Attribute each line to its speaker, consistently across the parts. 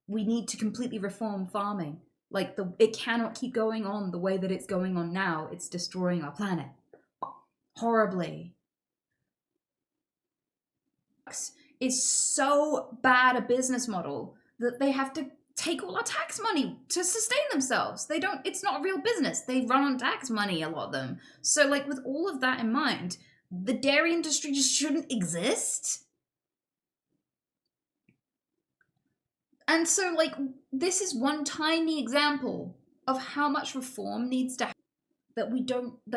Speaker 1: we need to completely reform farming. Like, it cannot keep going on the way that it's going on now. It's destroying our planet horribly. Is so bad a business model that they have to take all our tax money to sustain themselves. They don't, it's not a real business. They run on tax money, a lot of them. So like, with all of that in mind, the dairy industry just shouldn't exist. And so like, this is one tiny example of how much reform needs to happen, that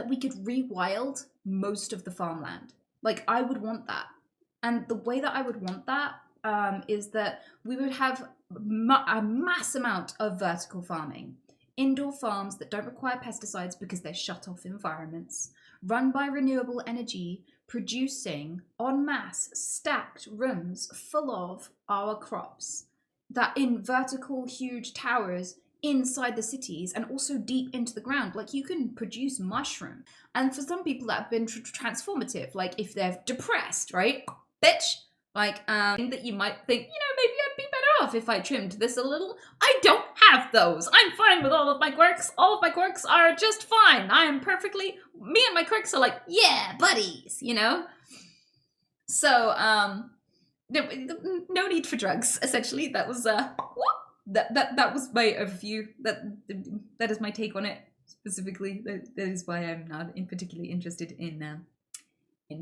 Speaker 1: we could rewild most of the farmland. Like, I would want that. And the way that I would want that is that we would have a mass amount of vertical farming. Indoor farms that don't require pesticides because they're shut off environments, run by renewable energy, producing en masse stacked rooms full of our crops, that in vertical huge towers inside the cities and also deep into the ground. Like, you can produce mushroom. And for some people that have been transformative, like if they're depressed, right? Bitch, like, that you might think, maybe I'd be better off if I trimmed this a little. I don't have those. I'm fine with all of my quirks. All of my quirks are just fine. I am perfectly, me and my quirks are like, yeah, buddies, So, no need for drugs, essentially. That was, that was my overview. That is my take on it, specifically. That is why I'm not particularly interested in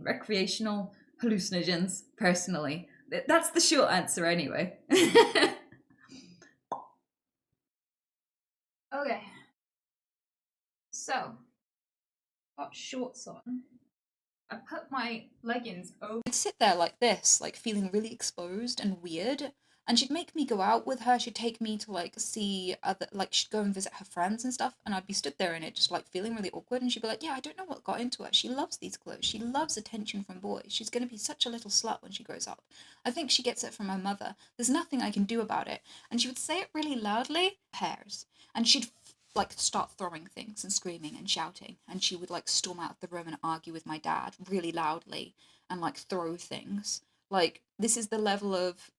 Speaker 1: recreational hallucinogens, personally. That's the short answer, anyway. Okay. So, got shorts on. I put my leggings over. I'd sit there like this, like feeling really exposed and weird. And she'd make me go out with her. She'd take me to like see other, like she'd go and visit her friends and stuff. And I'd be stood there in it, just like feeling really awkward. And she'd be like, yeah, I don't know what got into her. She loves these clothes. She loves attention from boys. She's going to be such a little slut when she grows up. I think she gets it from her mother. There's nothing I can do about it. And she would say it really loudly. Hairs. And she'd like start throwing things and screaming and shouting. And she would like storm out of the room and argue with my dad really loudly and like throw things. Like, this is the level of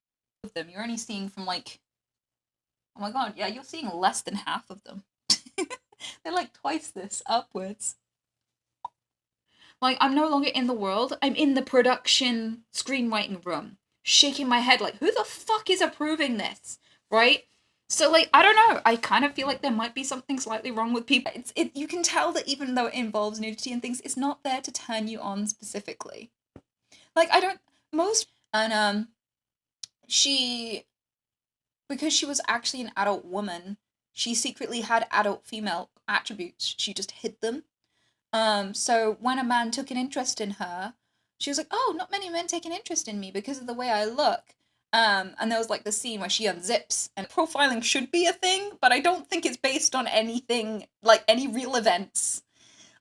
Speaker 1: them. You're only seeing from like, oh my god, yeah, you're seeing less than half of them. They're like twice this upwards. Like, I'm no longer in the world. I'm in the production screenwriting room, shaking my head like, who the fuck is approving this? Right? So like, I don't know. I kind of feel like there might be something slightly wrong with people. You can tell that even though it involves nudity and things, it's not there to turn you on specifically. Like, and because she was actually an adult woman, she secretly had adult female attributes. She just hid them. So when a man took an interest in her, she was like, oh, not many men take an interest in me because of the way I look. And there was like the scene where she unzips, and profiling should be a thing, but I don't think it's based on anything, like any real events.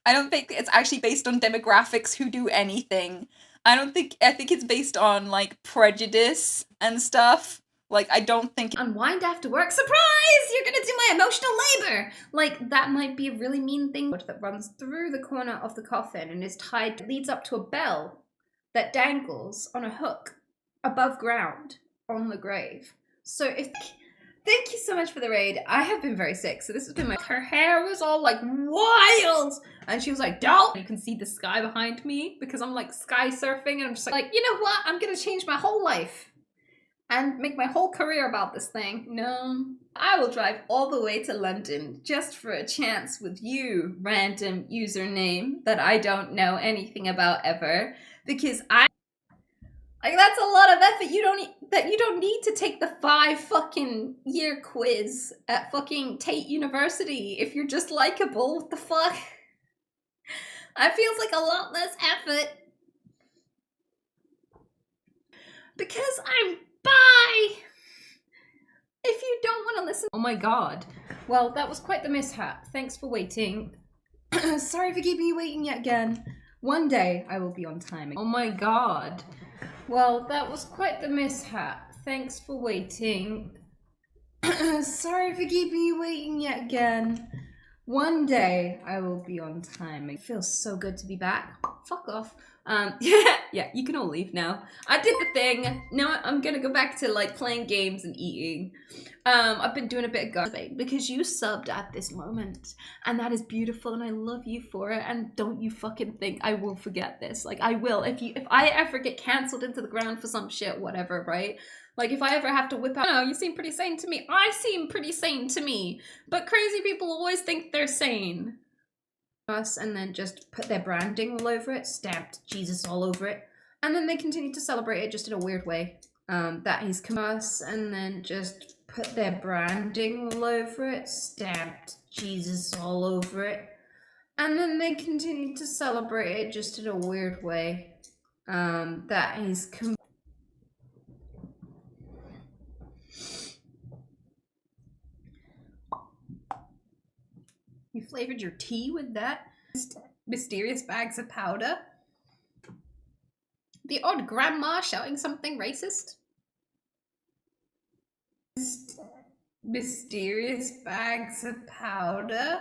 Speaker 1: I don't think it's actually based on demographics who do anything. I think it's based on like prejudice and stuff. Like, I don't think unwind after work. Surprise! You're gonna do my emotional labor! Like, that might be a really mean thing that runs through the corner of the coffin and is tied, leads up to a bell that dangles on a hook above ground on the grave. So thank you so much for the raid. I have been very sick, so this has been her hair was all like wild, and she was like, don't. You can see the sky behind me because I'm like sky surfing, and I'm just like, you know what? I'm gonna change my whole life and make my whole career about this thing. No, I will drive all the way to London just for a chance with you, random username that I don't know anything about ever, because like, that's a lot of effort. You don't need to take the 5 fucking year quiz at fucking Tate University if you're just likable. What the fuck? It feels like a lot less effort. Because I'm bi! If you don't want to listen. Oh my god. Well, that was quite the mishap. Thanks for waiting. Sorry for keeping you waiting yet again. One day I will be on time. Oh my god. Well, that was quite the mishap. Thanks for waiting. Sorry for keeping you waiting yet again.
Speaker 2: One day I will be on time. It feels so good to be back. Fuck off. Yeah, you can all leave now. I did the thing. Now I'm gonna go back to like playing games and eating. I've been doing a bit of gardening because you subbed at this moment, and that is beautiful, and I love you for it. And don't you fucking think I will forget this? Like I will. If I ever get cancelled into the ground for some shit, whatever, right? Like if I ever have to whip out, oh, you seem pretty sane to me. I seem pretty sane to me, but crazy people always think they're sane. Us and then just put their branding all over it, stamped Jesus all over it, and then they continue to celebrate it just in a weird way. That he's come us and then just put their branding all over it, stamped Jesus all over it, and then they continue to celebrate it just in a weird way. That he's come. You flavored your tea with that? Mysterious bags of powder? The odd grandma shouting something racist? Mysterious bags of powder?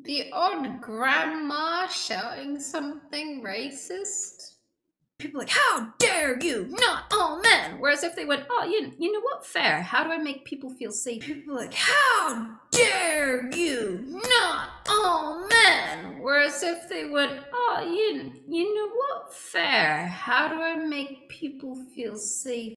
Speaker 2: The odd grandma shouting something racist? People like, how dare you, not all men. Whereas if they went, oh, you know what, fair. How do I make people feel safe? People like, how dare you, not all men. Whereas if they went, oh, you know what, fair. How do I make people feel safe?